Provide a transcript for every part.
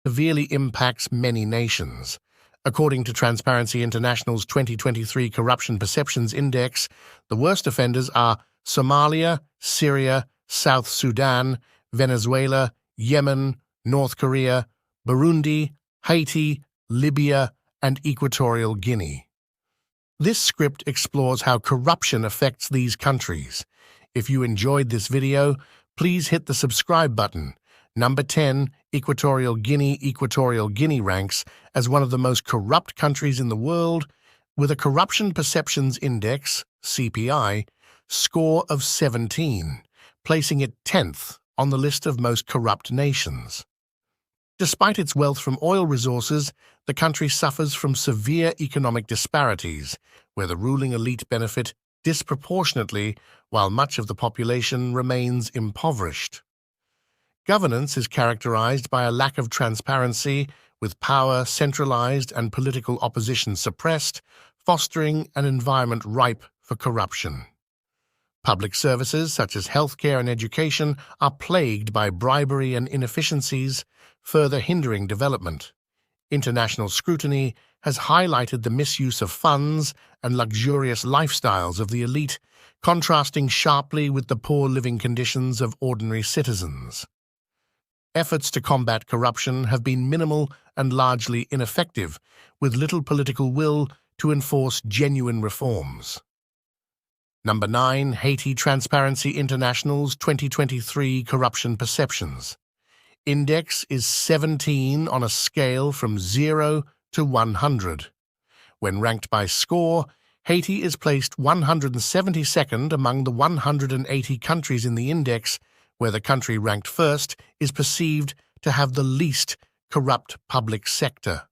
severely impacts many nations. According to Transparency International's 2023 Corruption Perceptions Index, the worst offenders are Somalia, Syria, South Sudan, Venezuela, Yemen, North Korea, Burundi, Haiti, Libya, and Equatorial Guinea. This script explores how corruption affects these countries. If you enjoyed this video, please hit the subscribe button. Number 10, Equatorial Guinea. Equatorial Guinea ranks as one of the most corrupt countries in the world, with a Corruption Perceptions Index, CPI, score of 17, placing it 10th on the list of most corrupt nations. Despite its wealth from oil resources, the country suffers from severe economic disparities, where the ruling elite benefit disproportionately while much of the population remains impoverished. Governance is characterized by a lack of transparency, with power centralized and political opposition suppressed, fostering an environment ripe for corruption. Public services such as healthcare and education are plagued by bribery and inefficiencies, further hindering development. International scrutiny has highlighted the misuse of funds and luxurious lifestyles of the elite, contrasting sharply with the poor living conditions of ordinary citizens. Efforts to combat corruption have been minimal and largely ineffective, with little political will to enforce genuine reforms. Number 9, Haiti. Transparency International's 2023 Corruption Perceptions Index is 17 on a scale from 0 to 100. When ranked by score, Haiti is placed 172nd among the 180 countries in the index, where the country ranked first is perceived to have the least corrupt public sector.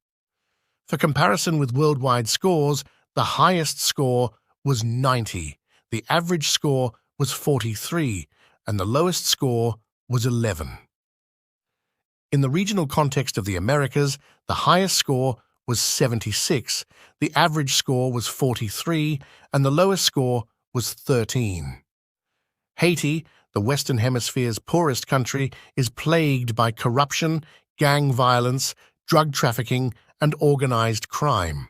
For comparison with worldwide scores, the highest score was 90, the average score was 43, and the lowest score was 11. In the regional context of the Americas, the highest score was 76, the average score was 43, and the lowest score was 13. Haiti, the Western Hemisphere's poorest country, is plagued by corruption, gang violence, drug trafficking, and organized crime.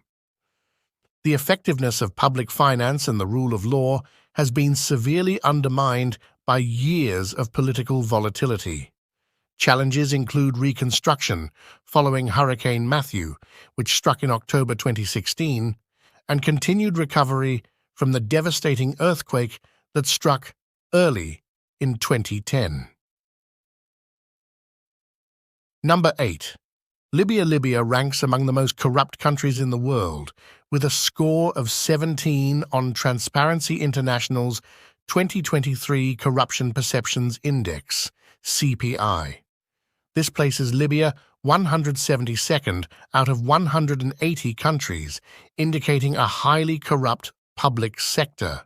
The effectiveness of public finance and the rule of law has been severely undermined by years of political volatility. Challenges include reconstruction following Hurricane Matthew, which struck in October 2016, and continued recovery from the devastating earthquake that struck early in 2010. Number 8. Libya. Libya ranks among the most corrupt countries in the world, with a score of 17 on Transparency International's 2023 Corruption Perceptions Index, CPI. This places Libya 172nd out of 180 countries, indicating a highly corrupt public sector.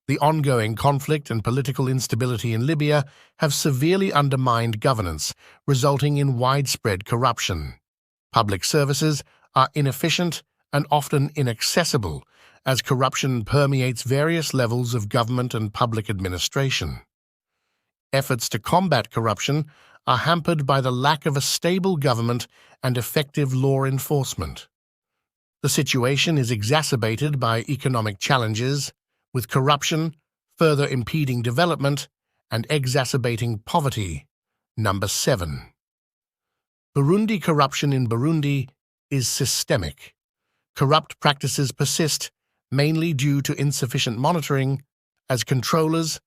The ongoing conflict and political instability in Libya have severely undermined governance, resulting in widespread corruption. Public services are inefficient and often inaccessible, as corruption permeates various levels of government and public administration. Efforts to combat corruption are hampered by the lack of a stable government and effective law enforcement. The situation is exacerbated by economic challenges, with corruption further impeding development and exacerbating poverty. Number 7. Burundi. Corruption in Burundi is systemic. Corrupt practices persist, mainly due to insufficient monitoring, as controllers,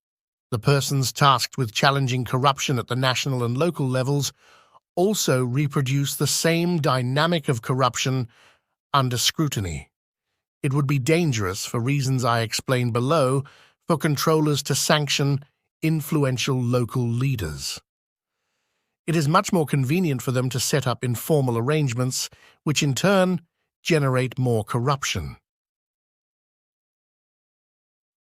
the persons tasked with challenging corruption at the national and local levels, also reproduce the same dynamic of corruption under scrutiny. It would be dangerous, for reasons I explain below, for controllers to sanction influential local leaders. It is much more convenient for them to set up informal arrangements, which in turn generate more corruption.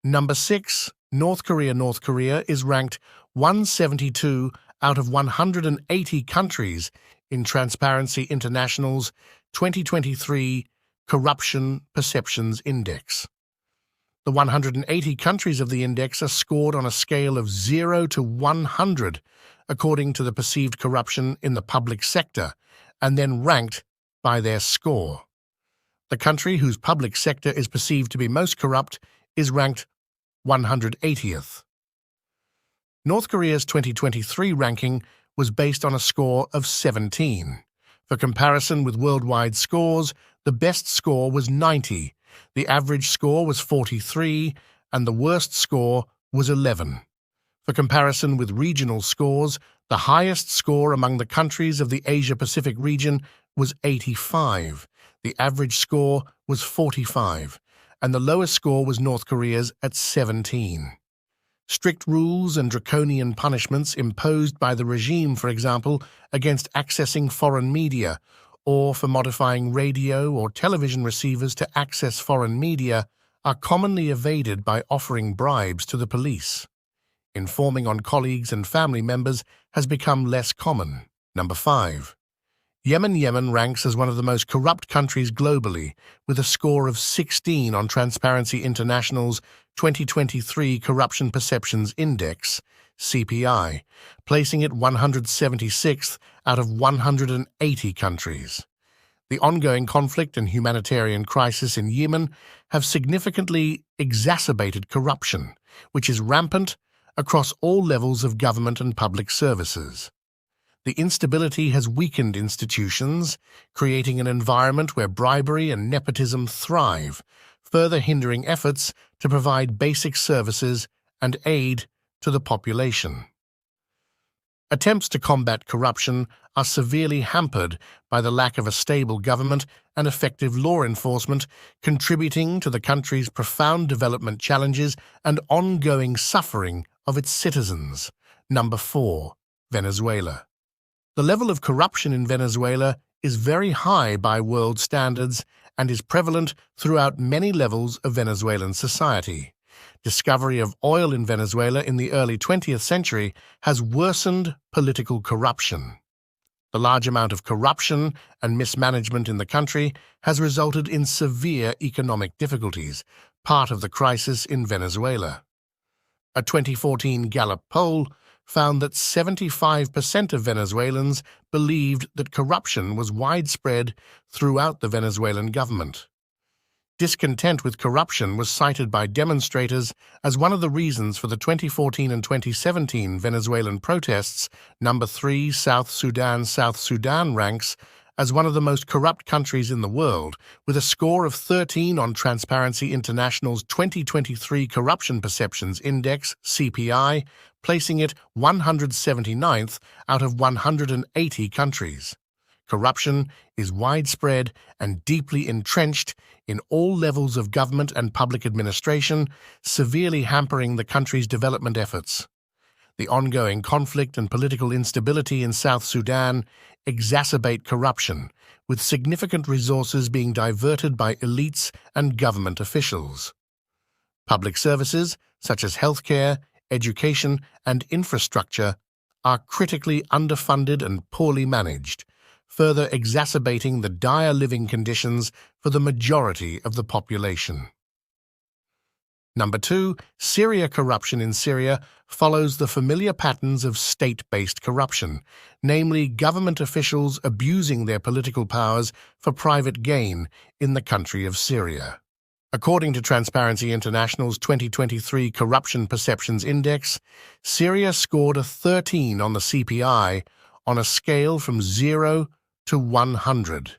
Number 6. North Korea. North Korea is ranked 172 out of 180 countries in Transparency International's 2023 Corruption Perceptions Index. The 180 countries of the index are scored on a scale of 0 to 100, according to the perceived corruption in the public sector, and then ranked by their score. The country whose public sector is perceived to be most corrupt is ranked 180th. North Korea's 2023 ranking was based on a score of 17. For comparison with worldwide scores, the best score was 90, the average score was 43, and the worst score was 11. For comparison with regional scores, the highest score among the countries of the Asia-Pacific region was 85, the average score was 45, and the lowest score was North Korea's at 17. Strict rules and draconian punishments imposed by the regime, for example, against accessing foreign media, or for modifying radio or television receivers to access foreign media, are commonly evaded by offering bribes to the police. Informing on colleagues and family members has become less common. Number 5. Yemen ranks as one of the most corrupt countries globally, with a score of 16 on Transparency International's 2023 Corruption Perceptions Index, CPI, placing it 176th out of 180 countries. The ongoing conflict and humanitarian crisis in Yemen have significantly exacerbated corruption, which is rampant across all levels of government and public services. The instability has weakened institutions, creating an environment where bribery and nepotism thrive, further hindering efforts to provide basic services and aid to the population. Attempts to combat corruption are severely hampered by the lack of a stable government and effective law enforcement, contributing to the country's profound development challenges and ongoing suffering of its citizens. Number 4. Venezuela. The level of corruption in Venezuela is very high by world standards and is prevalent throughout many levels of Venezuelan society. Discovery of oil in Venezuela in the early 20th century has worsened political corruption. The large amount of corruption and mismanagement in the country has resulted in severe economic difficulties, part of the crisis in Venezuela. A 2014 Gallup poll found that 75% of Venezuelans believed that corruption was widespread throughout the Venezuelan government. Discontent with corruption was cited by demonstrators as one of the reasons for the 2014 and 2017 Venezuelan protests. Number 3, South Sudan ranks as one of the most corrupt countries in the world, with a score of 13 on Transparency International's 2023 Corruption Perceptions Index, CPI, placing it 179th out of 180 countries. Corruption is widespread and deeply entrenched in all levels of government and public administration, severely hampering the country's development efforts. The ongoing conflict and political instability in South Sudan exacerbate corruption, with significant resources being diverted by elites and government officials. Public services, such as healthcare, education, and infrastructure, are critically underfunded and poorly managed, further exacerbating the dire living conditions for the majority of the population. Number 2, Syria. Corruption in Syria follows the familiar patterns of state-based corruption, namely government officials abusing their political powers for private gain in the country of Syria. According to Transparency International's 2023 Corruption Perceptions Index, Syria scored a 13 on the CPI on a scale from 0 to 100.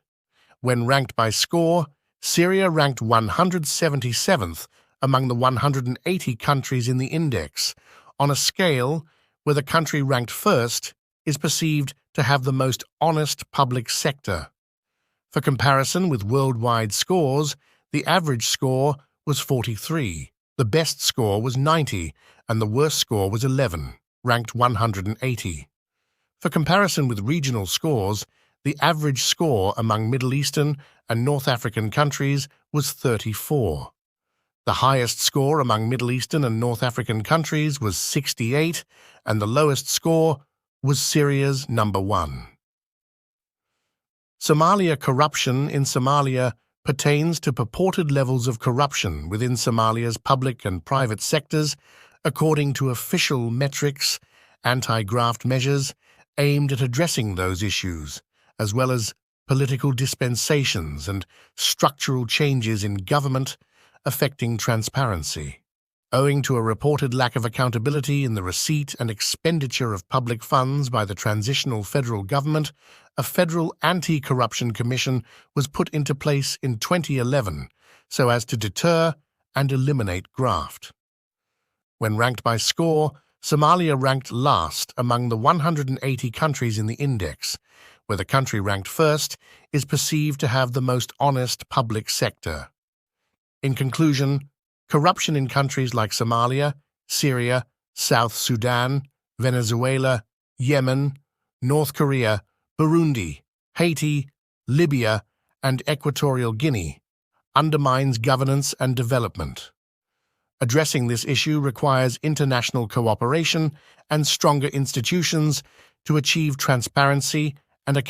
When ranked by score, Syria ranked 177th among the 180 countries in the index, on a scale where the country ranked first is perceived to have the most honest public sector. For comparison with worldwide scores, the average score was 43, the best score was 90, and the worst score was 11, ranked 180. For comparison with regional scores, the average score among Middle Eastern and North African countries was 34. The highest score among Middle Eastern and North African countries was 68, and the lowest score was Syria's number 1. Somalia. Corruption in Somalia pertains to purported levels of corruption within Somalia's public and private sectors, according to official metrics, anti-graft measures aimed at addressing those issues, as well as political dispensations and structural changes in government affecting transparency. Owing to a reported lack of accountability in the receipt and expenditure of public funds by the transitional federal government, a federal anti-corruption commission was put into place in 2011 so as to deter and eliminate graft. When ranked by score, Somalia ranked last among the 180 countries in the index, where the country ranked first is perceived to have the most honest public sector. In conclusion, corruption in countries like Somalia, Syria, South Sudan, Venezuela, Yemen, North Korea, Burundi, Haiti, Libya, and Equatorial Guinea undermines governance and development. Addressing this issue requires international cooperation and stronger institutions to achieve transparency and accountability.